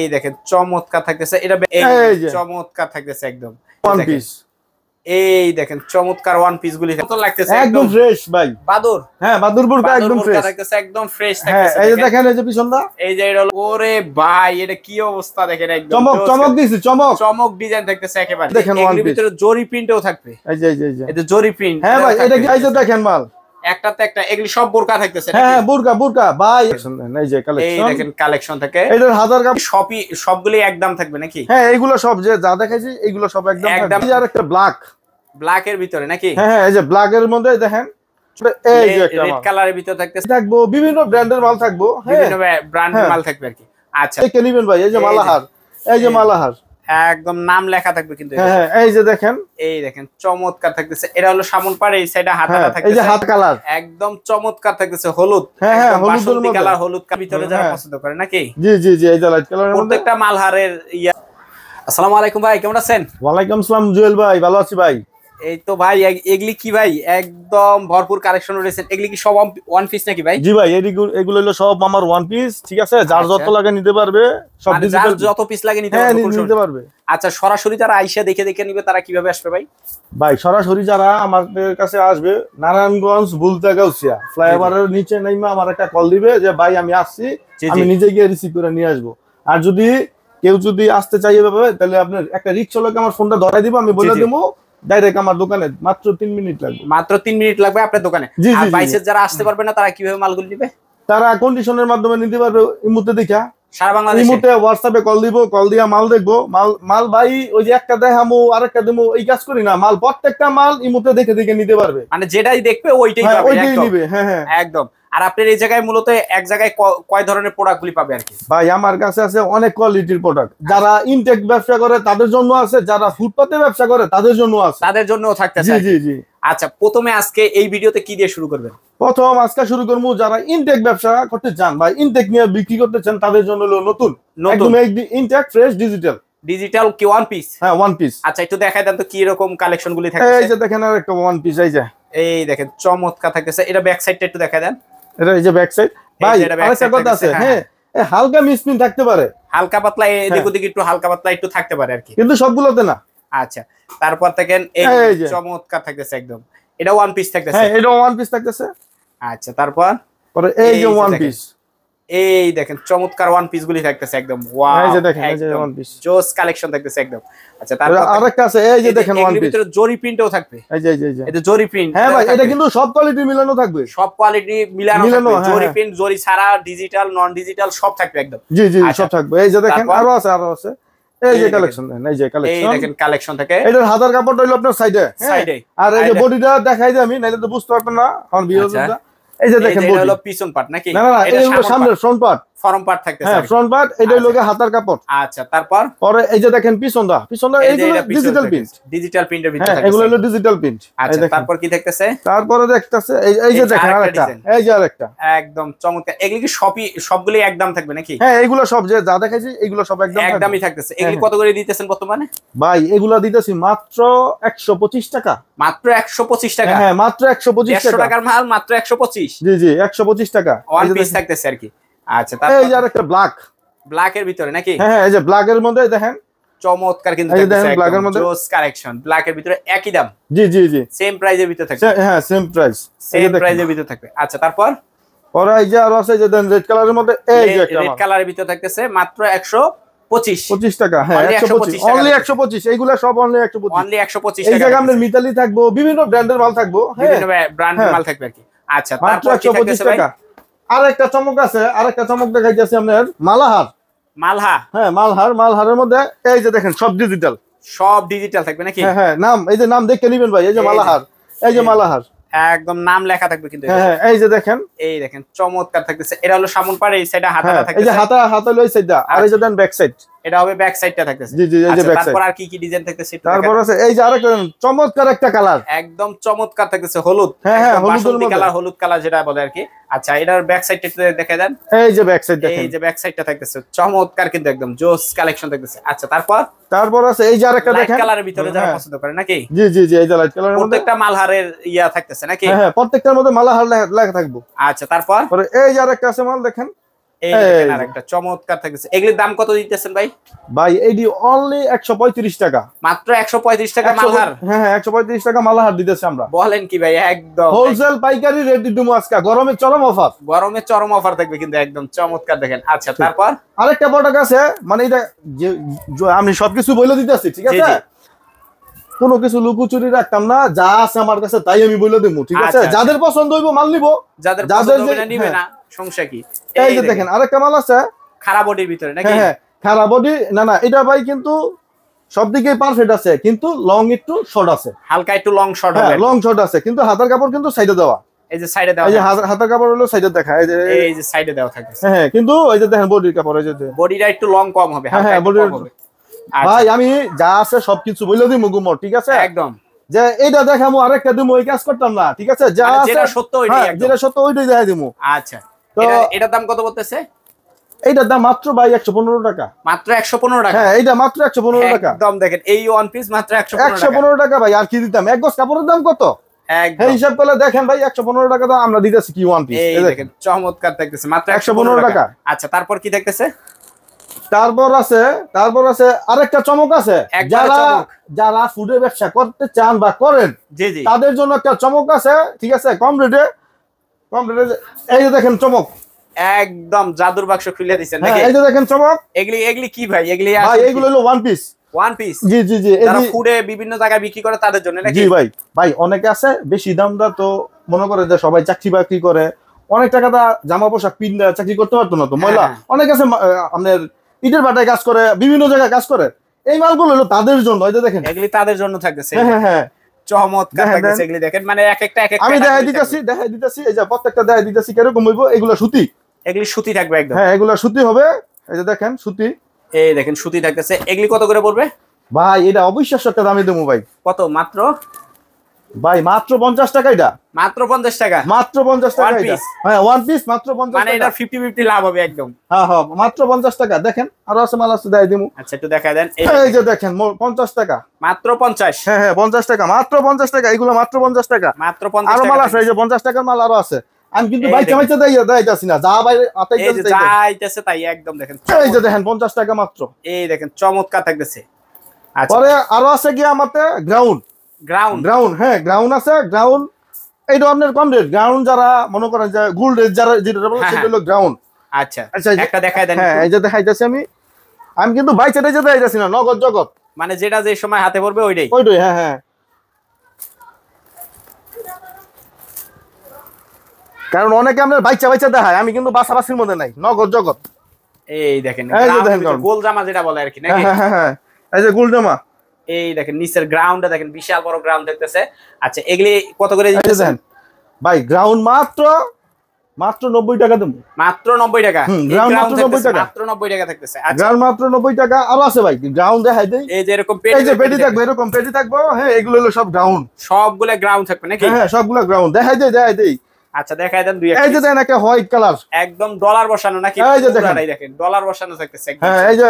এই দেখেন চমৎকার থাকতেছে, এটা চমৎকার থাকতেছে একদম ওয়ান পিস। এই দেখেন চমৎকার ওয়ান পিস গুলি কত লাগতেছে, একদম ফ্রেশ ভাই। বাদর, হ্যাঁ বাদর বোরকা একদম ফ্রেশ থাকতেছে, একদম ফ্রেশ হ্যাঁ। থাকতেছে। এই যে দেখেন এই যে পিছনটা, এই যে এটা ওরে ভাই এটা কি অবস্থা দেখেন, একদম চমক চমক দিছে, চমক চমক ডিজাইন থাকতেছে একেবারে। দেখেন ওয়ান পিস ভিতরে জরি প্রিন্টও থাকবে, এই যে এই যে জরি প্রিন্ট। হ্যাঁ ভাই এটা কি, এই যে দেখেন মাল একটাতে একটা, এগুলি সব বোরকা থাকতেছে। হ্যাঁ বোরকা বোরকা ভাই, এই যে কালেকশন, এই দেখেন কালেকশন থাকে। এটার হাজার কাপ সবই সবগুলি একদম থাকবে নাকি? হ্যাঁ এইগুলো সব যে যা দেখাইছি এইগুলো সব একদম থাকবে। আর একটা ব্ল্যাক, ব্ল্যাক এর ভিতরে নাকি? হ্যাঁ এই যে ব্ল্যাক এর মধ্যে দেখেন, এই যে একটা রেড কালারের ভিতরে থাকতেছে, থাকবো বিভিন্ন ব্র্যান্ডের মাল থাকবো, বিভিন্ন ব্র্যান্ডের মাল থাকবে আর কি। আচ্ছা এই নেবেন ভাই, এই যে মালাহার, এই যে মালাহার একদম নাম লেখা থাকবে কিন্তু। হ্যাঁ এই যে দেখেন, এই দেখেন চমৎকার থাকতেছে। এটা হলো সামন পাড়ে, এই সাইডে হাতাটা থাকতেছে, এই যে হাত কালার একদম চমৎকার থাকতেছে, হলুদ। হ্যাঁ হ্যাঁ হলুদের মধ্যে কালার, হলুদ কালার ভিতরে যারা পছন্দ করে নাকি? জি জি জি, এই যে লাইট কালারের মধ্যে প্রত্যেকটা মালহারের ইয়া। আসসালামু আলাইকুম ভাই, কেমন আছেন? ওয়ালাইকুম আসসালাম জুয়েল ভাই, ভালো আছি ভাই। এই তো ভাই এগুলি কি ভাই একদম ভরপুর কালেকশন রয়েছে, এগুলি কি সব ওয়ান পিস নাকি ভাই? জি ভাই এগুলো হলো সব আমার ওয়ান পিস, ঠিক আছে, যার যত লাগে নিতে পারবে, সব ডিজিটাল যত পিস লাগে নিতে পারবে। আচ্ছা সরাসরি যারা আইসা দেখে দেখে নিবে তারা কিভাবে আসবে ভাই? ভাই সরাসরি যারা আমাদের কাছে আসবে, নারায়ণগঞ্জ বুলতাগাউসিয়া ফ্লাইওভারের নিচে নাইমা আমার একটা কল দিবে যে ভাই আমি আসছি, আমি নিজে গিয়ে রিসিভ করে নিয়ে আসবো। আর যদি কেউ যদি আসতে চাই এভাবে, তাহলে আপনার একটা রিক্সা লোক আমার ফোনটা ধরাই দিব, আমি বলে দেবো ডাইরেক্ট আমার দোকানে, মাত্র 3 মিনিট লাগবে। মাত্র 3 মিনিট লাগবে আপনার দোকানে। আর বাইসের যারা আসতে পারবে না তারা কিভাবে মালগুলো নিবে? তারা কন্ডিশনের মাধ্যমে নিতে পারবে, ইমুতে দেখা সারা বাংলাদেশে ইমুতে হোয়াটসঅ্যাপে কল দিব, কল দিয়া মাল দেখবো, মাল ভাই ওই যে একটা দেখামু আরেকটা দেবো, এই কাজ করি না, মাল প্রত্যেকটা মাল ইমুতে দেখে দেখে নিতে পারবে, মানে যেটাই দেখবে ওইটাই নিবে। হ্যাঁ হ্যাঁ একদম। আর আপনার এই জায়গায় মূলত এক জায়গায় কয় ধরনের প্রোডাক্ট গুলি পাবে আর কি? ভাই আমার কাছে আছে অনেক কোয়ালিটির প্রোডাক্ট, যারা ইনটেক ব্যবসা করে তাদের জন্য আছে, যারা ফুটপাতে ব্যবসা করে তাদের জন্য আছে, তাদের জন্যও থাকতেছে। জি জি জি। আচ্ছা প্রথমে আজকে এই ভিডিওতে কি দিয়ে শুরু করবেন? প্রথম আজকে শুরু করবো যারা ইনটেক ব্যবসা করতে চান বা ইনটেক নিয়ে বিক্রি করতে চান, তাদের জন্য হলো নতুন একদম ইনটেক ফ্রেশ ডিজিটাল কি ওয়ান পিস? হ্যাঁ ওয়ান পিস। আচ্ছা একটু দেখাই দেন তো কি রকম কালেকশন গুলি থাকে। এই যে দেখেন আর একটা ওয়ান পিস, এই দেখেন চমৎকার থাকতেছে। এটা ব্যাক সাইডটা একটু দেখাই দেন। এটা এই যে ব্যাক সাইড ভাই, আরেকটা কথা আছে, হ্যাঁ হালকা মিসপ্রিন্ট থাকতে পারে, হালকা পাতলা এদিক ওদিক একটু হালকা পাতলা একটু থাকতে পারে আর কি, কিন্তু সবগুলোতে না। আচ্ছা তারপর দেখেন এই চমৎকার থাকতেছে একদম, এটা ওয়ান পিস থাকতেছে। হ্যাঁ এটা ওয়ান পিস থাকতেছে। আচ্ছা তারপর এই যে ওয়ান পিস, এই দেখেন চমৎকার ওয়ান পিস গুলি থাকতেছে একদম, ওয়াও এই যে দেখেন এই যে ওয়ান পিস জোস কালেকশন থাকতেছে একদম। আচ্ছা তারপর আরেকটা আছে, এই যে দেখেন ওয়ান পিস, ভিতরে জরি প্রিন্টও থাকবে, এই যে এটা জরি প্রিন্ট। হ্যাঁ ভাই এটা কিন্তু সব কোয়ালিটি মিলানো থাকবে, সব কোয়ালিটি মিলানো থাকবে, জরি প্রিন্ট জরি ছাড়া ডিজিটাল নন ডিজিটাল সব থাকবে একদম। জি জি সব থাকবে। এই যে দেখেন আরো আছে, এই যে কালেকশন দেন, এই যে কালেকশন, এই দেখেন কালেকশন থাকে। এটার হাতার কাপড় হইলো আপনার সাইডে, আর এই যে বডিটা দেখাই দিই আমি, নাইলে তো বুঝতে পারবেন না আমার ভিউয়াররা। এই যে দেখেন এটা হলো পিছন পার্ট নাকি? না না এটা হলো সামনের ফ্রন্ট পার্ট, ফরম পার্ট থাকতেছে। হ্যাঁ ফ্রন্ট পার্ট, এটা হলো হাতার কাপড়। আচ্ছা তারপর পরে এই যে দেখেন পিছনটা এইগুলো ডিজিটাল প্রিন্ট, ডিজিটাল প্রিন্টের ভিতরে থাকে, এগুলো হলো ডিজিটাল প্রিন্ট। আচ্ছা তারপর কি থাকতেছে? তারপরে দেখতেছে এই যে দেখেন আরেকটা, এই যে আরেকটা একদম চমৎকার। এগুলো কি সবগুলি একদম থাকবে নাকি? হ্যাঁ এগুলো সব যে যা দেখাইছি এগুলো সব একদমই থাকতেছে। এগুলো কত করে দিতেছেন বর্তমানে? ভাই এগুলো দিতেছি মাত্র 125 টাকা। মাত্র 125 টাকা? হ্যাঁ মাত্র 125 টাকার মাল মাত্র 125। জি জি 125 টাকা ওয়ান পিস থাকতেছে আর কি। আচ্ছা তারপর এই যে আরেকটা ব্ল্যাক এর ভিতরে নাকি? হ্যাঁ এই যে ব্ল্যাক এর মধ্যে দেখেন চমৎকার কিন্তু ব্ল্যাক এর মধ্যে জোস কালেকশন। ব্ল্যাক এর ভিতরে একই দাম? জি জি জি সেম প্রাইজের ভিতরে থাকবে। হ্যাঁ সেম প্রাইজের ভিতরে থাকবে। আচ্ছা তারপর পরে এই যে আরো আছে, যে দেন রেড কালারের মধ্যে, এই যে একটা রেড কালারের ভিতরে থাকতেছে মাত্র 125 টাকা। হ্যাঁ 125 অনলি 125, এইগুলো সব অনলি 125 টাকা। এই জায়গা আমাদের মিতালি থাকবো, বিভিন্ন ব্র্যান্ডের মাল থাকবো, বিভিন্ন ব্র্যান্ডের মাল থাকবে আর কি। আচ্ছা মাত্র 125 টাকা। আরেকটা চমক আছে, আরেকটা চমক দেখাইতেছি আপনার মালহা। হ্যাঁ মালহারের মধ্যে এই যে দেখেন সব ডিজিটাল থাকবে নাকি? হ্যাঁ নাম, এই যে নাম দেখে নিবেন ভাই, এই যে মালাহার, এই যে মালাহার একদম নাম লেখা থাকবে কিন্তু। হ্যাঁ এই যে দেখেন, চমৎকার থাকতেছে। এটা হলো সামন পাড়ে, এই সাইডে হাতাটা থাকতেছে, এই যে হাতা লই সাইডটা, আর এই যে দেন ব্যাক সাইড, এটা হবে ব্যাক সাইডটা থাকতেছে। জি জি এই যে ব্যাক সাইড। তারপর আর কি কি ডিজাইন থাকতেছে? তারপর আছে এই যে আরেকটা চমৎকার একটা কালার, একদম চমৎকার থাকতেছে, হলুদ। হ্যাঁ হলুদ কালার, হলুদ কালার যেটা বলে আর কি। আচ্ছা এটার ব্যাক সাইডটা একটু দেখে দেন। এই যে ব্যাক সাইড দেখেন, এই যে ব্যাক সাইডটা থাকতেছে চমৎকার কিন্তু একদম জোস কালেকশন থাকতেেছে। আচ্ছা তারপর আছে এই যে আরেকটা দেখেন, কালারের ভিতরে যারা পছন্দ করে নাকি? জি জি জি এই যে লাইট কালারের মধ্যে প্রত্যেকটা মালহারের ইয়া থাকতেছে নাকি? হ্যাঁ প্রত্যেকটার মধ্যে মালহার লেখা থাকবে। আচ্ছা তারপর এই যে আরেকটা আছে মাল দেখেন, এই দেখেন আরেকটা চমৎকার থাকতেছে। এগুলির দাম কত দিতেছেন ভাই? ভাই এইডি অনলি 135 টাকা, মাত্র 135 টাকা মালহার। হ্যাঁ 135 টাকা মালহার দিতেছি আমরা। বলেন কি ভাই, একদম হোলসেল পাইকারি রেট দিমু আজকে, গরমের চরম অফার। গরমের চরম অফার থাকবে কিন্তু, একদম চমৎকার দেখেন। আচ্ছা তারপর আরেকটা প্রোডাক্ট আছে, মানে এটা আমি সবকিছু বলে দিতেছি, ঠিক আছে? কোনো কিছু লুকোচুরি রাখতাম না, যা আছে আমার কাছে তাই আমি বলে দেবো, ঠিক আছে? যাদের পছন্দ হইব মাল নিব, যাদের পছন্দ হবে না নিবে না, সমস্যা কি? এই যে দেখেন আরেকটা মাল আছে খারাপ বডির ভিতরে নাকি? হ্যাঁ খারাপ বডি না, না এটা ভাই কিন্তু সব দিকে পারফেক্ট আছে, কিন্তু লং একটু শর্ট আছে, হালকা একটু লং শর্ট হবে, লং শর্ট আছে, কিন্তু হাতের কাপড় কিন্তু সাইডে দেওয়া। এই যে সাইডে দেওয়া, এই যে হাতের কাপড় হলো সাইডে দেখা, এই যে সাইডে দেওয়া থাকে। হ্যাঁ কিন্তু এই যে দেখেন বডির কাপড়, এই যে বডিটা একটু লং কম হবে, হালকা একটু কম হবে। ভাই আমি যা আছে সবকিছু বলে দিমু গুমর, ঠিক আছে? একদম যে এইটা দেখামু আরেকটা দিমু, এই কাজ করতাম না, ঠিক আছে? যা আছে যেটা সত্য ওইটাই, একদম যেটা সত্য ওইটাই দেখাই দিমু। আচ্ছা এটার দাম কত বলতেছে? এইটার দাম মাত্র ভাই 115 টাকা। মাত্র 115 টাকা? হ্যাঁ এইটা মাত্র 115 টাকা। একদম দেখেন এই ওয়ান পিস মাত্র 115 টাকা ভাই, আর কি দিতাম? এক গজ কাপড়ের দাম কত? একদম হিসাব করলে দেখেন ভাই 115 টাকা দাম আমরা দিতেছি কি ওয়ান পিস। এই দেখেন চমৎকার দেখতেছে, মাত্র 115 টাকা। আচ্ছা তারপর কি দেখতেছে? তারপর আছে আরেকটা চমক আছে, যারা ফুডের ব্যবসা করতে চান বা করেন, জি জি, তাদের জন্য একটা চমক আছে, ঠিক আছে? কম রেটে এই যে দেখেন চমক, একদম জাদুর বাক্স খুলে দিচ্ছেন নাকি? এই যে দেখেন চমক। এগুলি কি ভাই? ভাই এগুলো হলো ওয়ান পিস। One piece? জি জি জি, যারা ফুডে বিভিন্ন জায়গায় বিক্রি করে তাদের জন্য নাকি? জি ভাই। ভাই অনেকে আছে বেশি দামটা, তো মনে করে যে সবাই চাকরি বাকরি করে, অনেক টাকা দা জামা পোশাক পিন্দা চাকরি করতে পারতো না, তো ময়লা অনেক আছে, আপনার ইটের ভাটায় কাজ করে, বিভিন্ন জায়গায় কাজ করে, এই মালগুলো হলো তাদের জন্য। এই যে দেখেন এগুলি তাদের জন্য থাকতেছে। হ্যাঁ হ্যাঁ চমৎকার থাকতেছে এগুলি, দেখেন মানে এক একটা আমি দেখাই দিতেছি, এই যে প্রত্যেকটা দেখাই দিতেছি কিরকম হইব। এগুলো সুতি, এগুলি সুতি থাকবে একদম। হ্যাঁ এগুলো সুতি হবে, এই যে দেখেন সুতি, এই দেখেন সুতি থাকতেছে। এগুলি কত করে পড়বে ভাই? এটা অবিশ্বাস্য একটা দামে দেবো ভাই। কত? মাত্র ভাই মাত্র 50 টাকা। এটা মাত্র 50 টাকা? মাত্র 50 টাকা। হ্যাঁ ওয়ান পিস মাত্র 50 টাকা, মানে এটা 50-50 লাভ হবে একদম। হ্যাঁ হ্যাঁ মাত্র 50 টাকা। দেখেন আরো আছে মাল আছে, দেখাই দিমু। আচ্ছা একটু দেখায় দেন। এই যে দেখেন 50 টাকা, মাত্র 50? হ্যাঁ হ্যাঁ 50 টাকা, মাত্র 50 টাকা। এগুলো মাত্র 50 টাকা, মাত্র 50 আরো টাকা। মাল আছে, এই যে 50 টাকার মাল আরো আছে। আমি কিন্তু বাইচা দেখাইতাছি না, যা বাইরে আইতাছে তাই একদম দেখেন। এই যে দেখেন 50 টাকা মাত্র। এই দেখেন চমৎকার থাকতেছে। আচ্ছা পরে আরো আছে কি আমাতে গ্রাউন্ড, হ্যাঁ গ্রাউন্ড আছে। গ্রাউন্ড এইটা আপনার কম রেট। গ্রাউন্ড যারা মনে করেন যে গোল্ড রেট যারা যেটা বলে সেটা হলো গ্রাউন্ড। আচ্ছা একটা দেখায় দেন। হ্যাঁ এই যে দেখাইতাছি আমি কিন্তু বাইচা দেখাইতাছি না, নগদ জগৎ, মানে যেটা যে সময় হাতে পড়বে ওইটাই। হ্যাঁ হ্যাঁ। কারণ অনেকে আপনার বাইচা দেখায়, আমি কিন্তু বাছাবাছির মধ্যে নাই, নগদ জগৎ। এই দেখেন গোল জামা যেটা বলে আর কি নাকি? হ্যাঁ এই যে গোল জামা। এই দেখেন নিচের গ্রাউন্ডে দেখেন বিশাল বড় গ্রাউন্ড দেখতেছে। আচ্ছা এগুলি কত করে দিতেছেন ভাই? গ্রাউন্ড মাত্র 90 টাকা দেবো। মাত্র 90 টাকা? গ্রাউন্ড মাত্র 90 টাকা, মাত্র 90 টাকা থাকতেছে। আচ্ছা গ্রাউন্ড মাত্র 90 টাকা। আরো আছে ভাই গ্রাউন্ড দেখাই দেই। এই যে এরকম পেটি থাকবে, এরকম পেটি থাকবে। হ্যাঁ এগুলো হলো সব গ্রাউন্ড, সবগুলো গ্রাউন্ড থাকবে নাকি? হ্যাঁ সবগুলো গ্রাউন্ড। দেখাই দেই। আচ্ছা দেখায় দেন দুই একটা। এই যে দেখেন একটা হোয়াইট কালার, একদম ডলার বসানো নাকি? এই যে দেখেন ডলার বসানো থাকতেছে। হ্যাঁ এই যে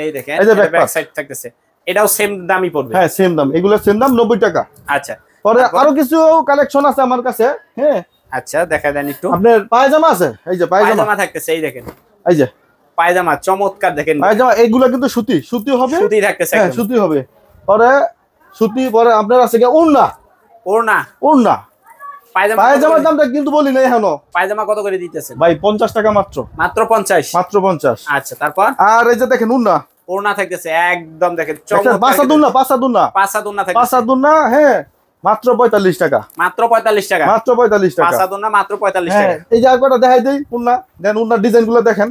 এই দেখেন ব্যাক সাইড থাকতেছে। এটাও সেম দামই পড়বে? হ্যাঁ সেম দাম, এগুলো সেম দাম 90 টাকা। আচ্ছা পরে আরো কিছু কালেকশন আছে আমার কাছে। হ্যাঁ আচ্ছা দেখায় দেন একটু। আপনার পায়জামা আছে, এই যে পায়জামা থাকতেছে। এই দেখেন এই যে পায়জামা চমৎকার দেখেন। পায়জামা এগুলো কিন্তু সুতি হবে, সুতি থাকতেছে। হ্যাঁ সুতি হবে। পরে সুতি, পরে আপনার আছে কি ওড়না। পায়জামার দামটা কিন্তু বলি না এখনো। পায়জামা কত করে দিতেছেন ভাই? 50 টাকা মাত্র। মাত্র 50? মাত্র 50। আচ্ছা তারপর? আর এই যে দেখেন ওড়না থাকতেছে একদম দেখেন পাঁচা দুন্না। হ্যাঁ মাত্র 45 টাকা। মাত্র 45 টাকা? মাত্র 45 টাকা। পাঁচা দুন্না মাত্র 45 টাকা। এই যে আরেকটা দেখাই দেই ওড়নার ডিজাইন গুলো দেখেন,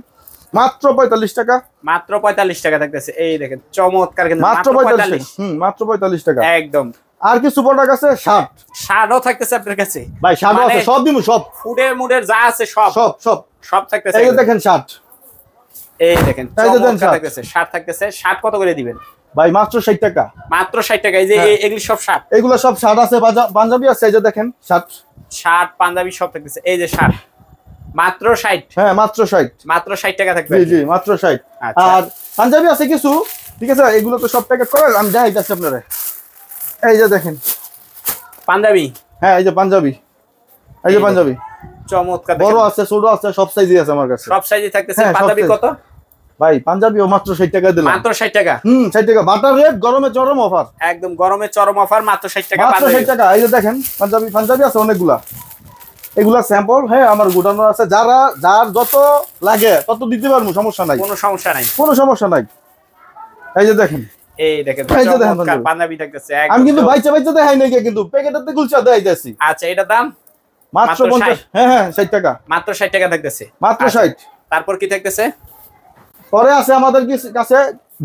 মাত্র 45 টাকা। মাত্র 45 টাকা থাকতেছে। এই দেখেন চমৎকার কিন্তু মাত্র 45। মাত্র 45 টাকা একদম। আর কিছু প্রোডাক্ট আছে, শার্টও থাকতেছে আপনার কাছে? ভাই শার্টও আছে, সব দিমু, সব ফুডের যা আছে সব থাকতেছে। এই যে দেখেন শার্ট, এই দেখেন চমৎকার থাকতেছে। শার্ট থাকতেছে। শার্ট কত করে দিবেন ভাই? মাত্র 60 টাকা। মাত্র 60 টাকা। এই যে এগুলি সব শার্ট? এগুলো সব শার্ট আছে, পাঞ্জাবি আছে। এই যে দেখেন শার্ট পাঞ্জাবি সব থাকতেছে। এই যে শার্ট মাত্র 60? হ্যাঁ মাত্র 60। মাত্র 60 টাকা থাকবে? জি মাত্র 60। আর পাঞ্জাবি আছে কিছু, ঠিক আছে? এগুলো তো সব প্যাকেট করে আমি দেখাইতাছি আপনারে। এই যে দেখেন পাঞ্জাবি। হ্যাঁ এই যে পাঞ্জাবি, চমৎকার, বড় আছে ছোট আছে সব সাইজই আছে আমার কাছে, সব সাইজই থাকতেছে। পাঞ্জাবি কত ভাই? পাঞ্জাবিও মাত্র 60 টাকা দিলাম। মাত্র 60 টাকা? 60 টাকা বাটার রেট, গরমে চরম অফার। একদম গরমে চরম অফার, মাত্র 60 টাকা মাত্র 60 টাকা। এই যে দেখেন পাঞ্জাবি আছে অনেকগুলা, এগুলা স্যাম্পল। হ্যাঁ আমার গোডাউন আছে, যার যত লাগে তত দিতে পারবো, সমস্যা নাই, কোনো সমস্যা নাই, কোনো সমস্যা নাই। এই যে দেখেন, এই দেখেন চমৎকার পাঞ্জাবি থাকতেছে। আমি কিন্তু বাইচা দেখাই নাই, কিন্তু প্যাকেটেতে গুলচা দেখাইতেছি। আচ্ছা এটার দাম মাত্র 50। হ্যাঁ 60 টাকা, মাত্র 60 টাকা থাকতেছে, মাত্র 60। তারপর কি থাকতেছে? পরে আছে আমাদের কাছে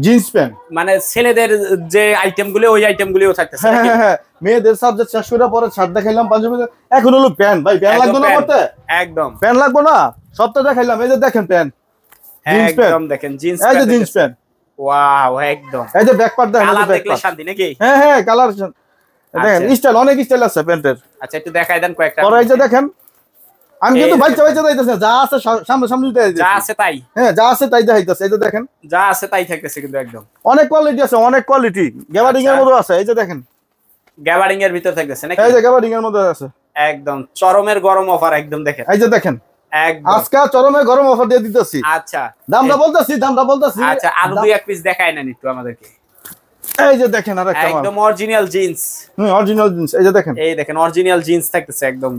জিন্স প্যান্ট, মানে ছেলেদের যে আইটেমগুলো, ওই আইটেমগুলোও থাকতেছে। হ্যাঁ মেয়েদের সাবজেক্ট শেষ করে পরে শার্ট দেখাইলাম, পাঞ্জাবি। এখন হলো প্যান্ট। ভাই প্যান্ট লাগবে না করতে? একদম প্যান্ট লাগবে না, সবটা দেখাইলাম। এই যে দেখেন প্যান্ট, একদম দেখেন জিন্স প্যান্ট, এই যে জিন্স প্যান্ট। ওয়াও একদম। এই যে ব্যাক পার্ট দেখেন, কালার দেখলে শান্তি নাকি? হ্যাঁ কালার দেখেন, স্টাইল অনেক স্টাইল আছে প্যান্টের। আচ্ছা একটু দেখাই দেন কয়েকটা। পরে এই যে দেখেন, আমি কিন্তু বাইচা যাইতেছি, যা আছে সামনে দিতেছি, যা আছে তাই। হ্যাঁ যা আছে তাই দেখাইতেছে। এই যে দেখেন, যা আছে তাই থাকতেছে কিন্তু একদম। অনেক কোয়ালিটি আছে, অনেক কোয়ালিটি। গ্যাবার্ডিং এর মধ্যে আছে, এই যে দেখেন, গ্যাবার্ডিং এর ভিতর থাকতেছে নাকি? এই যে গ্যাবার্ডিং এর মধ্যে আছে, একদম চরমের গরম অফার একদম দেখেন। এই যে দেখেন, একদম আজকে চরমের গরম অফার দিয়ে দিতেছি। আচ্ছা দামটা বলতাছি। আচ্ছা আরো দুই এক পিস দেখাই না একটু আমাদেরকে। এই যে দেখেন, আরেকটা একদম অরিজিনাল জিন্স। Original jeans. এই যে দেখেন, এই দেখেন অরিজিনাল জিন্স থাকতেছে একদম।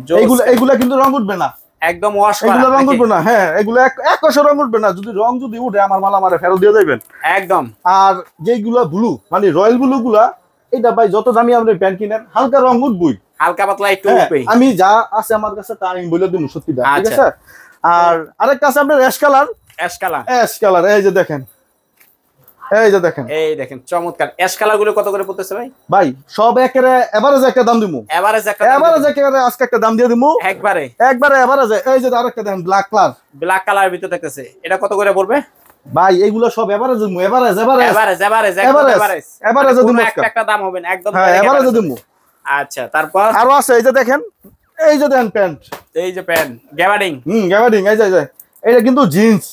এগুলা কিন্তু রং উঠবে না, একদম ওয়াশ করা। এগুলা রং উঠবে না। হ্যাঁ এগুলা একশো রং উঠবে না। যদি রং উঠে আমার মাল আমারে ফেরত দিয়ে যাবেন একদম। আর যেগুলা ব্লু, মানে রয়্যাল ব্লু গুলা, এটা ভাই যত দামি আপনি প্যান্ট কিনেন, হালকা রং উঠবই, হালকা পাতলা একটু উঠবেই। আমি যা আছে আমার কাছে তা আমি বলে দিব সত্যিটা, ঠিক আছে? আর আরেকটা আছে আপনার অ্যাশ কালার। এই যে দেখেন, এই দেখেন চমৎকার অ্যাশ কালার গুলো কত করে পড়তেছে ভাই? ভাই সব একেবারে এভারেজ একটা দাম দিমু, এভারেজ একেবারে আজকে একটা দাম দিয়ে দিমু, একবারে এভারেজ। এই যে আরেকটা দেখেন ব্ল্যাক কালার ভিতর থাকতেছে, এটা কত করে পড়বে ভাই? এইগুলো সব এভারেজ দিমু, এভারেজ দিমু, একটা দাম হবে না একদম, হ্যাঁ এভারেজ দিমু। আচ্ছা তারপর আরো আছে, এই যে দেখেন, প্যান্ট, এই যে প্যান্ট গ্যাবার্ডিং। এই যে এটা কিন্তু জিন্স।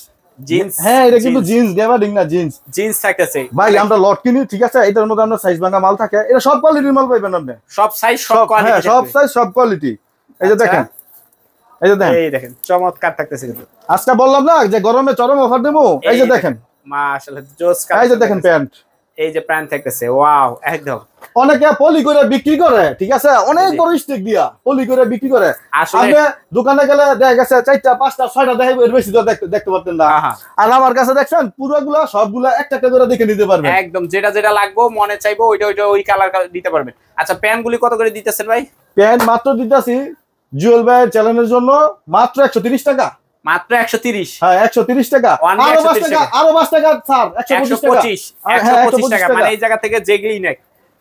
হ্যাঁ এটা কিন্তু জিন্স, গ্যাবার্ডিং না, জিন্স থাকতেছে ভাই। আমরা লট কিনি, ঠিক আছে? এটার মধ্যে আমরা সাইজ ভাঙা মাল থাকে, এটা সব কোয়ালিটির মাল পাইবেন আপনি, সব সাইজ সব কোয়ালিটি। এই যে দেখেন, এই দেখেন চমৎকার থাকতেছে কিন্তু। আজকে বললাম না যে গরমে চরম অফার দেবো। এই যে দেখেন মাশাআল্লাহ জোস কালার। এই যে দেখেন প্যান্ট, এই যে প্যান্ট থাকতেছে, ওয়াও একদম। অনেকে পলি করে বিক্রি করে, ঠিক আছে? অনেক বড় স্টিক দিয়া পলি করে বিক্রি করে। আসলে দোকানে গেলে দেখা গেছে 4টা 5টা 6টা দেখাইবো, এর বেশি তো দেখতে পারতেন না। আর আমার কাছে দেখছেন পুরোগুলা সবগুলা একটা একটা করে দেখে নিতে পারবেন, একদম যেটা লাগবে মনে চাইবো ওইটা ওই কালার দিতে পারবেন। আচ্ছা প্যান্ট গুলি কত করে দিতেছেন ভাই? প্যান্ট মাত্র দিতেছি জুয়েল ভাইয়ের চ্যানেলের জন্য মাত্র 130 টাকা। মাত্র 130? হ্যাঁ 130 টাকা। আরো 5 টাকা স্যার, 125 টাকা। মানে এই জায়গা থেকে যেগুলি নেক,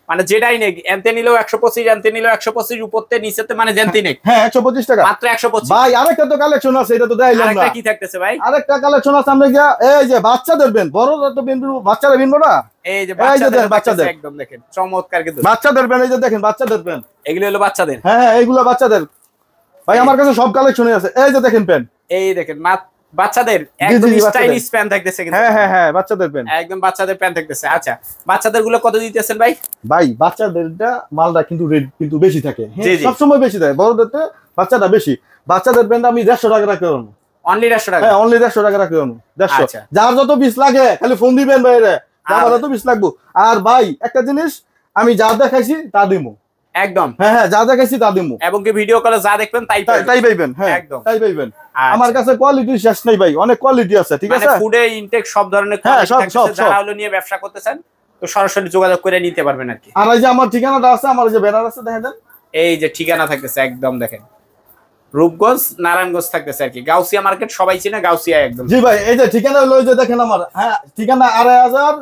মানে যেটাই নেক, এনতে নিলেও 125, এনতে নিলেও 125, উপরতে নিচেতে মানে যেনতে নেক, হ্যাঁ 125 টাকা মাত্র 125। ভাই আরেকটা তো কালেকশন আছে, এটা তো দেখাইলাম না। আরেকটা কি থাকতেছে ভাই? আরেকটা কালেকশন আছে আমরা গিয়া, এই যে বাচ্চাদের বেন, বড়রা তো বেন, বাচ্চারা বিনবো না। এই যে বাচ্চাদের একদম দেখেন চমৎকার কিন্তু বাচ্চাদের বেন। এই যে দেখেন বাচ্চাদের বেন, এগুলো হলো বাচ্চাদের। হ্যাঁ এইগুলো বাচ্চাদের ভাই, আমার কাছে সব কালেকশনই আছে। এই যে দেখেন প্যান্ট, এই দেখেন বাচ্চাদের একদম স্টাইলিশ প্যান্ট থাকতেছে কিন্তু। হ্যাঁ বাচ্চাদের প্যান্ট, একদম বাচ্চাদের প্যান্ট থাকতেছে। আচ্ছা বাচ্চাদের গুলো কত দিতেছেন ভাই? ভাই বাচ্চাদেরটা মালটা কিন্তু রেট কিন্তু বেশি থাকে, সব সময় বেশি থাকে। বড়দের বাচ্চাটা বেশি। বাচ্চাদের প্যান্ট আমি 150 টাকা রাখতে পারবো, অনলি 150 টাকা। হ্যাঁ অনলি 150 টাকা রাখতে পারবো, 150। যার যত পিস লাগে খালি ফোন দিবেন বাইরে, আমার যত পিস লাগবো। আর ভাই একটা জিনিস, আমি যা দেখাইছি তা দিমু একদম। হ্যাঁ যা দেখাইছি তা দিমু, এবং কি ভিডিও কলে যা দেখবেন তাই পাইবেন। হ্যাঁ একদম তাই পাইবেন। আমার কাছে কোয়ালিটি শেষ নাই ভাই, অনেক কোয়ালিটি আছে, ঠিক আছে? মানে ফুডে ইনটেক সব ধরনের কোয়ালিটি থাকছে। যারা হলো নিয়ে ব্যবসা করতেছেন তো সরাসরি যোগাযোগ করে নিতে পারবেন আর কি। আর এই যে আমার ঠিকানাটা আছে, আমার যে ব্যানার আছে দেখেন, এই যে ঠিকানা থাকতেছে একদম দেখেন, রূপগঞ্জ নারায়ণগঞ্জ থাকতেছে আর কি। গাউসিয়া মার্কেট সবাই চিনে, গাউসিয়া একদম। জি ভাই এই যে ঠিকানা হলো, এই যে দেখেন আমার, হ্যাঁ ঠিকানা 2.5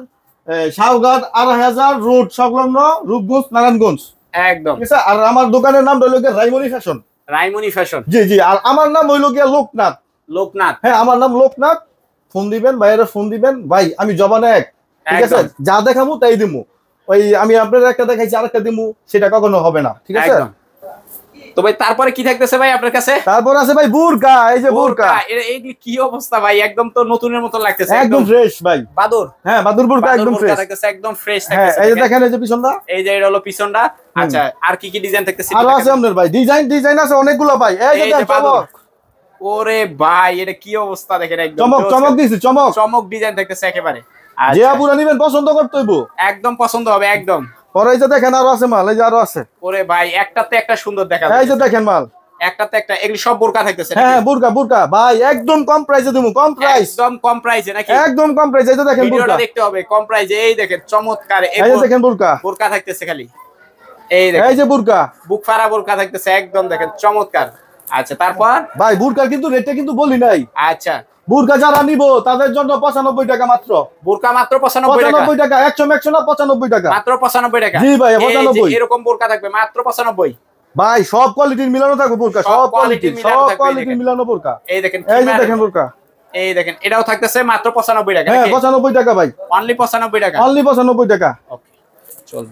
শাহঘাট 2.5 রোড সংলগ্ন রূপগঞ্জ নারায়ণগঞ্জ একদম, ঠিক আছে? আর আমার দোকানের নাম হলো রাইমনি ফ্যাশন। জি আর আমার নাম হইলো গিয়া লোকনাথ। হ্যাঁ আমার নাম লোকনাথ। ফোন দিবেন বাইরে, ফোন দিবেন ভাই, আমি জবানে এক, ঠিক আছে? যা দেখাবো তাই দিমু। ওই আমি আপনার একটা দেখাইছি আরেকটা দিমু, সেটা কখনো হবে না, ঠিক আছে? তো ভাই তারপরে কি থাকতেছে ভাই আপনার কাছে? তারপর আছে ভাই বুরকা। এই যে বুরকা, এইগুলি কি অবস্থা ভাই? একদম তো নতুনের মতো লাগতেছে, একদম ফ্রেশ ভাই। বাদর, হ্যাঁ বাদর বুরকা একদম ফ্রেশ থাকতেছে, একদম ফ্রেশ হ্যাঁ। থাকতেছে। এই যে দেখেন, এই যে পিছনটা, এই যে এটা হলো পিছনটা। আচ্ছা আর কি ডিজাইন থাকতেছে? আরো আছে আপনার ভাই, ডিজাইন আছে অনেকগুলো ভাই। এই যে ওরে ভাই এটা কি অবস্থা দেখেন, একদম চমক চমক দিছি, চমক চমক ডিজাইন থাকতেছে একেবারে। যে আপুরা নিবেন পছন্দ করতে হইব, একদম পছন্দ হবে একদম। পরে এই যে দেখেন আরো আছে মাল, এই যে আরো আছে। ওরে ভাই একটাতে একটা সুন্দর দেখা এই যে দেখেন মাল, একটাতে একটা, এগুলি সব বোরকা থাকতেছে। হ্যাঁ বুরকা বুরকা ভাই একদম কম প্রাইসে দেবো, কম প্রাইস, একদম কম প্রাইসে নাকি? একদম কম প্রাইসে। এই যে দেখেন বুরকা, দেখতে হবে কম প্রাইসে। এই দেখেন চমৎকার, এই যে দেখেন বুরকা, বোরকা থাকতেছে খালি। এই দেখেন এই যে বুরকা, বুক ফাড়া বোরকা থাকতেছে একদম, দেখেন চমৎকার। আচ্ছা তারপর ভাই বুরকার কিন্তু রেটটা কিন্তু বলি নাই। আচ্ছা বুরকা যারা নিবো তাদের জন্য 95 টাকা মাত্র। বোরকা মাত্র 95 টাকা, 100 না 95 টাকা, মাত্র 95 টাকা। জি ভাই 95। এরকম বোরকা থাকবে মাত্র 95। ভাই সব কোয়ালিটির মিলানো থাকবে বোরকা, সব কোয়ালিটির মিলানো বোরকা। এই দেখেন, এই যে দেখেন বোরকা, এই দেখেন এটাও থাকতেছে মাত্র 95 টাকা। হ্যাঁ 95 টাকা ভাই, অনলি 95 টাকা, অনলি 95 টাকা। ওকে চলবে।